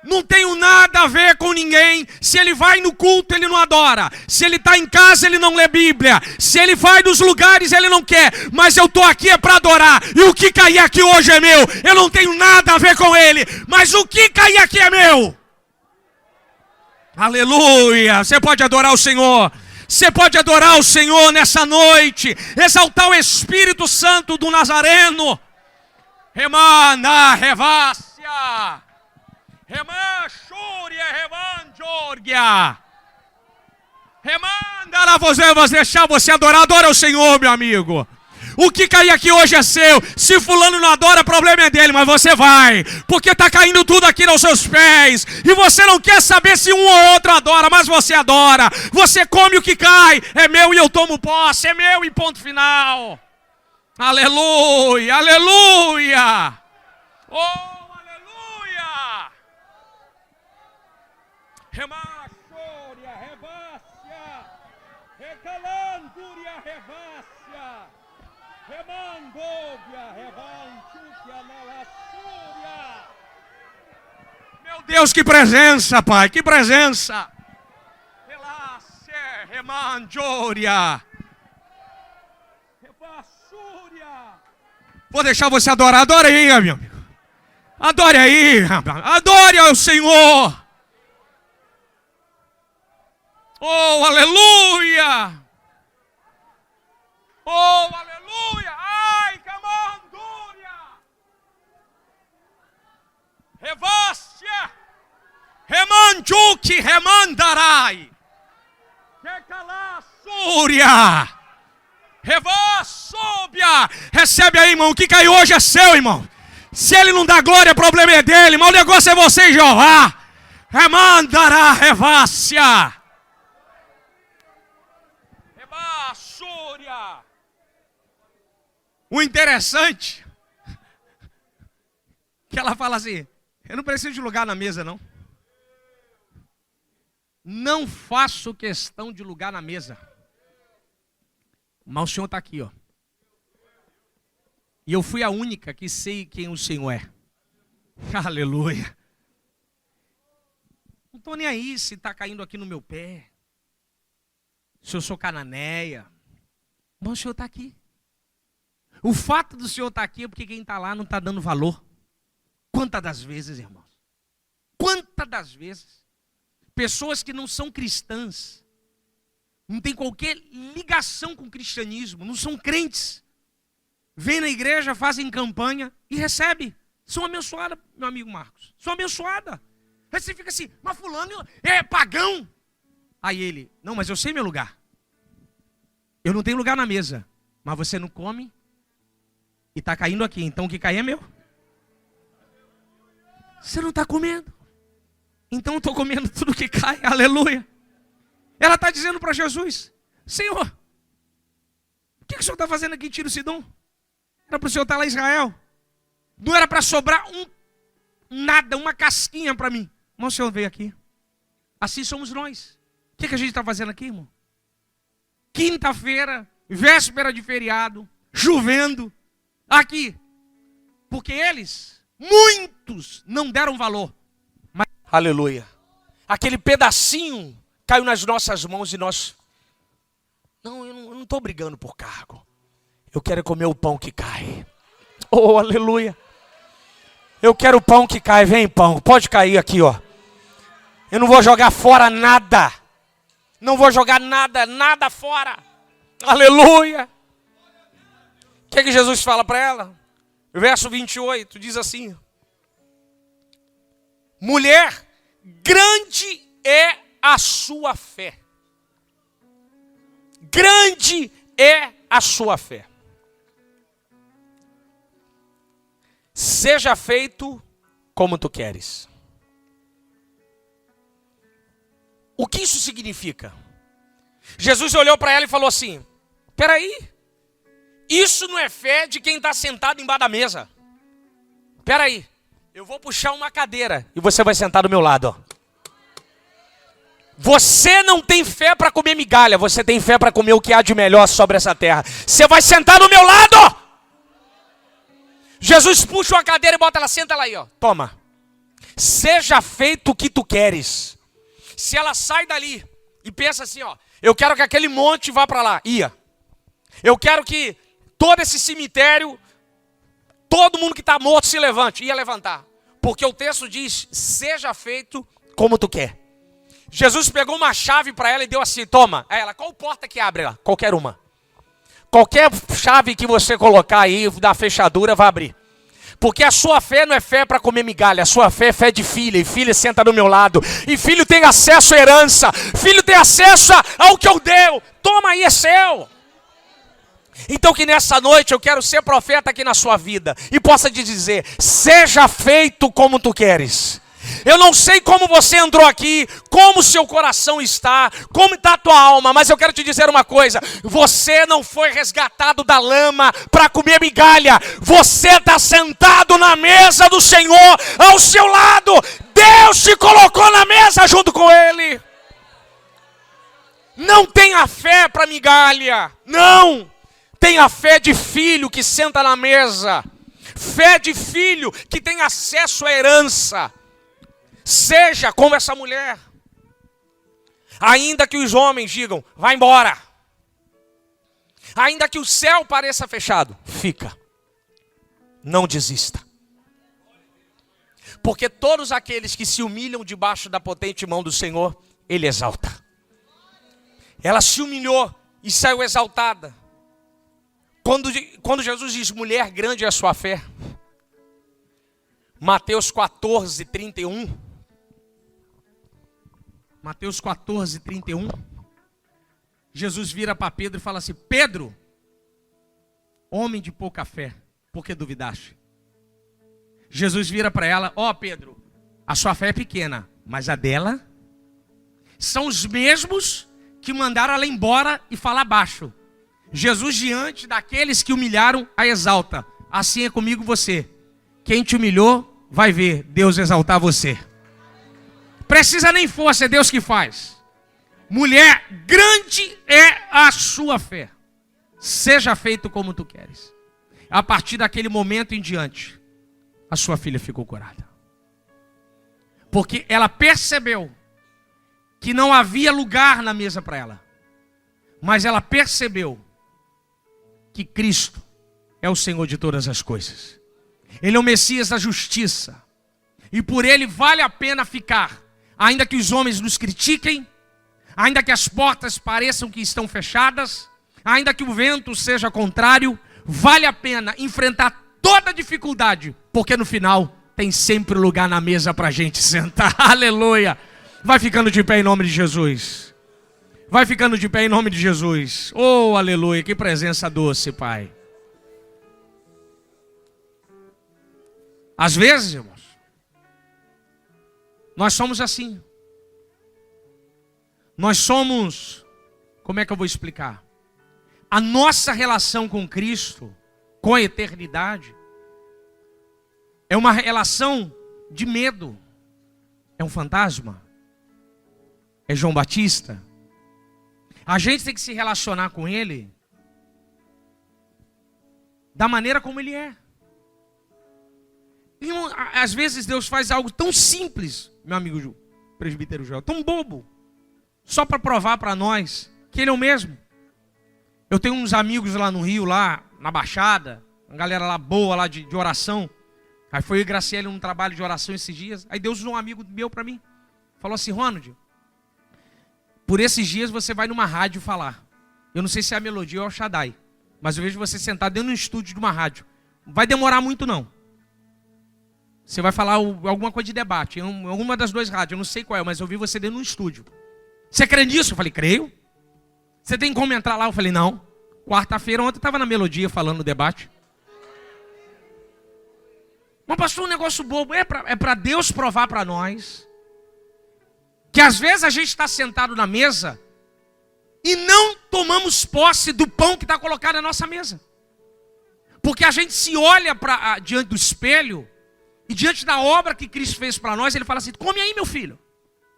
Não tenho nada a ver com ninguém. Se ele vai no culto, ele não adora. Se ele está em casa, ele não lê Bíblia. Se ele vai nos lugares, ele não quer. Mas eu estou aqui é para adorar. E o que cair aqui hoje é meu. Eu não tenho nada a ver com ele. Mas o que cair aqui é meu. Aleluia. Você pode adorar o Senhor. Você pode adorar o Senhor nessa noite. Exaltar o Espírito Santo do Nazareno. Remana, revácia. Remachúria, revanjorgia. Remanda, vou deixar você adorar. Adora o Senhor, meu amigo. O que cair aqui hoje é seu. Se fulano não adora, o problema é dele, mas você vai. Porque está caindo tudo aqui nos seus pés. E você não quer saber se um ou outro adora, mas você adora. Você come o que cai. É meu e eu tomo posse. É meu e ponto final. Aleluia, aleluia. Oh, aleluia. Remachúria, revácia. Recalandúria, revácia. Meu Deus, que presença, Pai, que presença. Vou deixar você adorar. Adore aí, meu amigo. Adore aí. Adore ao Senhor. Oh, aleluia. Oh, aleluia! Ai, camandúria! Revácia! Remanjuque, remandarai! Recalassúria! Revassúbia! Recebe aí, irmão. O que caiu hoje é seu, irmão. Se ele não dá glória, o problema é dele. Mas o negócio é você, Jeová. Remandará, revácia! Revassúria! O interessante que ela fala assim: eu não preciso de lugar na mesa, não. Não faço questão de lugar na mesa. Mas o Senhor está aqui, ó. E eu fui a única que sei quem o Senhor é. Aleluia. Não estou nem aí se está caindo aqui no meu pé. Se eu sou cananeia. Mas o Senhor está aqui. O fato do Senhor estar aqui é porque quem está lá não está dando valor. Quantas das vezes, irmãos? Quantas das vezes? Pessoas que não são cristãs, não tem qualquer ligação com o cristianismo, não são crentes, vêm na igreja, fazem campanha e recebem. São abençoadas, meu amigo Marcos. São abençoadas. Aí você fica assim, mas fulano é pagão. Aí ele, não, mas eu sei meu lugar. Eu não tenho lugar na mesa, mas você não come e está caindo aqui, então o que cai é meu. Você não está comendo, então eu estou comendo tudo que cai, aleluia. Ela está dizendo para Jesus, Senhor, o que o Senhor está fazendo aqui em Tiro e Sidom? Era para o Senhor estar lá em Israel. Não era para sobrar nada, uma casquinha para mim. Mas o Senhor veio aqui. Assim somos nós. O que a gente está fazendo aqui, irmão? Quinta-feira, véspera de feriado, chovendo, aqui. Porque eles, muitos, não deram valor. Mas, aleluia. Aquele pedacinho caiu nas nossas mãos e nós... Não, eu não estou brigando por cargo. Eu quero comer o pão que cai. Oh, aleluia. Eu quero o pão que cai. Vem, pão. Pode cair aqui, ó. Eu não vou jogar fora nada. Não vou jogar nada fora. Aleluia. O que Jesus fala para ela? Verso 28 diz assim: mulher, grande é a sua fé. Grande é a sua fé. Seja feito como tu queres. O que isso significa? Jesus olhou para ela e falou assim: peraí, isso não é fé de quem está sentado embaixo da mesa. Peraí, eu vou puxar uma cadeira e você vai sentar do meu lado, ó. Você não tem fé para comer migalha, você tem fé para comer o que há de melhor sobre essa terra. Você vai sentar do meu lado. Jesus puxa uma cadeira e bota ela, senta ela aí, ó. Toma. Seja feito o que tu queres. Se ela sai dali e pensa assim, ó, eu quero que aquele monte vá para lá, ia. Eu quero que todo esse cemitério, todo mundo que está morto se levante, ia levantar. Porque o texto diz, seja feito como tu quer. Jesus pegou uma chave para ela e deu assim, toma. Aí ela, qual porta que abre lá? Qualquer uma. Qualquer chave que você colocar aí, da fechadura, vai abrir. Porque a sua fé não é fé para comer migalha, a sua fé é fé de filha, e filha senta do meu lado, e filho tem acesso à herança, filho tem acesso ao que eu dei, toma aí, é seu. Então que nessa noite eu quero ser profeta aqui na sua vida, e possa te dizer, seja feito como tu queres. Eu não sei como você entrou aqui, como seu coração está, como está a tua alma, mas eu quero te dizer uma coisa, você não foi resgatado da lama para comer migalha, você está sentado na mesa do Senhor ao seu lado, Deus te colocou na mesa junto com Ele. Não tenha fé para migalha, não, tenha fé de filho que senta na mesa, fé de filho que tem acesso à herança. Seja como essa mulher. Ainda que os homens digam, vai embora. Ainda que o céu pareça fechado, fica. Não desista. Porque todos aqueles que se humilham debaixo da potente mão do Senhor, Ele exalta. Ela se humilhou e saiu exaltada. Quando Jesus diz, mulher, grande é a sua fé. Mateus 14, 31. Mateus 14, 31. Jesus vira para Pedro e fala assim, Pedro, homem de pouca fé, por que duvidaste? Jesus vira para ela, ó Pedro, a sua fé é pequena, mas a dela são os mesmos que mandaram ela embora e falar baixo. Jesus diante daqueles que humilharam a exalta. Assim é comigo você. Quem te humilhou vai ver Deus exaltar você. Precisa nem força, é Deus que faz. Mulher, grande é a sua fé. Seja feito como tu queres. A partir daquele momento em diante, a sua filha ficou curada. Porque ela percebeu que não havia lugar na mesa para ela. Mas ela percebeu que Cristo é o Senhor de todas as coisas. Ele é o Messias da justiça. E por Ele vale a pena ficar. Ainda que os homens nos critiquem, ainda que as portas pareçam que estão fechadas, ainda que o vento seja contrário, vale a pena enfrentar toda dificuldade, porque no final tem sempre lugar na mesa para a gente sentar. Aleluia. Vai ficando de pé em nome de Jesus. Vai ficando de pé em nome de Jesus. Oh, aleluia, que presença doce, Pai. Às vezes, irmãos, nós somos assim. Nós somos, como é que eu vou explicar? A nossa relação com Cristo, com a eternidade, é uma relação de medo. É um fantasma. É João Batista. A gente tem que se relacionar com Ele da maneira como Ele é. E às vezes Deus faz algo tão simples, meu amigo presbítero Joel, tão bobo, só para provar para nós que Ele é o mesmo. Eu tenho uns amigos lá no Rio, lá na Baixada, uma galera lá boa, lá de oração. Aí foi eu e Graciele num trabalho de oração esses dias. Aí Deus usou um amigo meu para mim. Falou assim: Ronald, por esses dias você vai numa rádio falar. Eu não sei se é a Melodia ou o Shaddai, mas eu vejo você sentado dentro do estúdio de uma rádio. Não vai demorar muito não. Você vai falar alguma coisa de debate, em alguma das duas rádios, eu não sei qual é, mas eu vi você dentro de um estúdio. Você crê nisso? Eu falei, creio. Você tem como entrar lá? Eu falei, não. Quarta-feira, ontem eu estava na Melodia falando no debate. Mas pastor, um negócio bobo. É para Deus provar para nós que às vezes a gente está sentado na mesa e não tomamos posse do pão que está colocado na nossa mesa. Porque a gente se olha diante do espelho e diante da obra que Cristo fez para nós, Ele fala assim, come aí meu filho.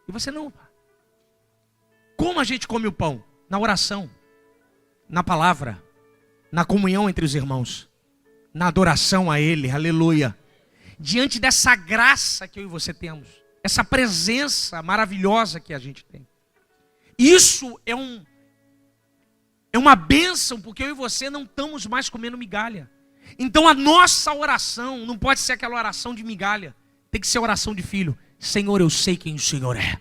E você não. Como a gente come o pão? Na oração, na palavra, na comunhão entre os irmãos, na adoração a Ele, aleluia. Diante dessa graça que eu e você temos, essa presença maravilhosa que a gente tem. Isso é uma bênção, porque eu e você não estamos mais comendo migalha. Então a nossa oração não pode ser aquela oração de migalha, tem que ser oração de filho. Senhor, eu sei quem o Senhor é.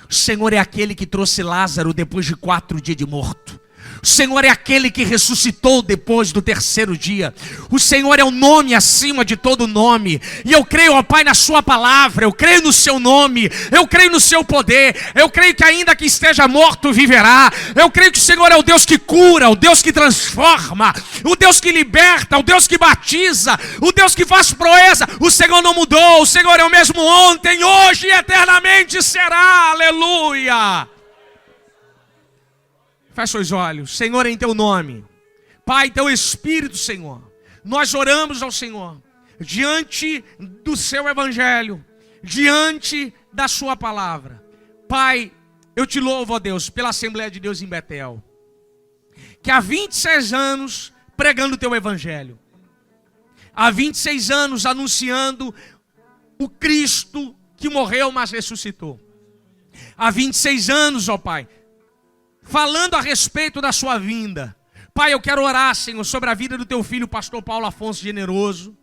O Senhor é aquele que trouxe Lázaro depois de 4 dias de morto. O Senhor é aquele que ressuscitou depois do 3º dia. O Senhor é o nome acima de todo nome. E eu creio, ó Pai, na sua palavra. Eu creio no seu nome. Eu creio no seu poder. Eu creio que ainda que esteja morto, viverá. Eu creio que o Senhor é o Deus que cura, o Deus que transforma, o Deus que liberta, o Deus que batiza, o Deus que faz proeza. O Senhor não mudou. O Senhor é o mesmo ontem, hoje e eternamente será. Aleluia. Fecha os olhos. Senhor, em teu nome, Pai, teu Espírito, Senhor, nós oramos ao Senhor, diante do seu Evangelho, diante da sua palavra. Pai, eu te louvo, ó Deus, pela Assembleia de Deus em Betel, que há 26 anos pregando o teu Evangelho, há 26 anos anunciando o Cristo que morreu, mas ressuscitou, há 26 anos, ó Pai, falando a respeito da sua vinda. Pai, eu quero orar, Senhor, sobre a vida do teu filho, pastor Paulo Afonso Generoso,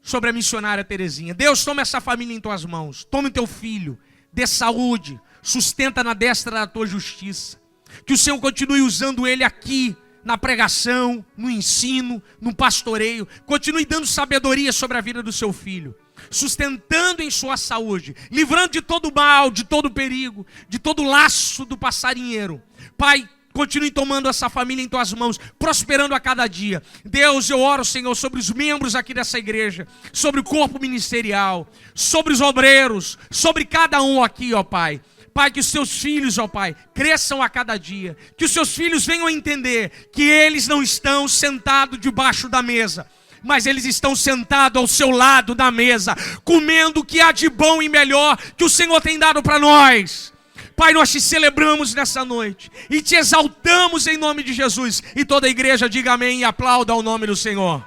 sobre a missionária Terezinha. Deus, toma essa família em tuas mãos. Toma o teu filho, dê saúde, sustenta na destra da tua justiça. Que o Senhor continue usando ele aqui, na pregação, no ensino, no pastoreio. Continue dando sabedoria sobre a vida do seu filho, sustentando em sua saúde, livrando de todo mal, de todo perigo, de todo laço do passarinheiro. Pai, continue tomando essa família em tuas mãos, prosperando a cada dia. Deus, eu oro, Senhor, sobre os membros aqui dessa igreja, sobre o corpo ministerial, sobre os obreiros, sobre cada um aqui, ó Pai. Pai, que os seus filhos, ó Pai, cresçam a cada dia. Que os seus filhos venham a entender que eles não estão sentados debaixo da mesa, mas eles estão sentados ao seu lado da mesa, comendo o que há de bom e melhor que o Senhor tem dado para nós. Pai, nós te celebramos nessa noite e te exaltamos em nome de Jesus. E toda a igreja diga amém e aplauda ao nome do Senhor.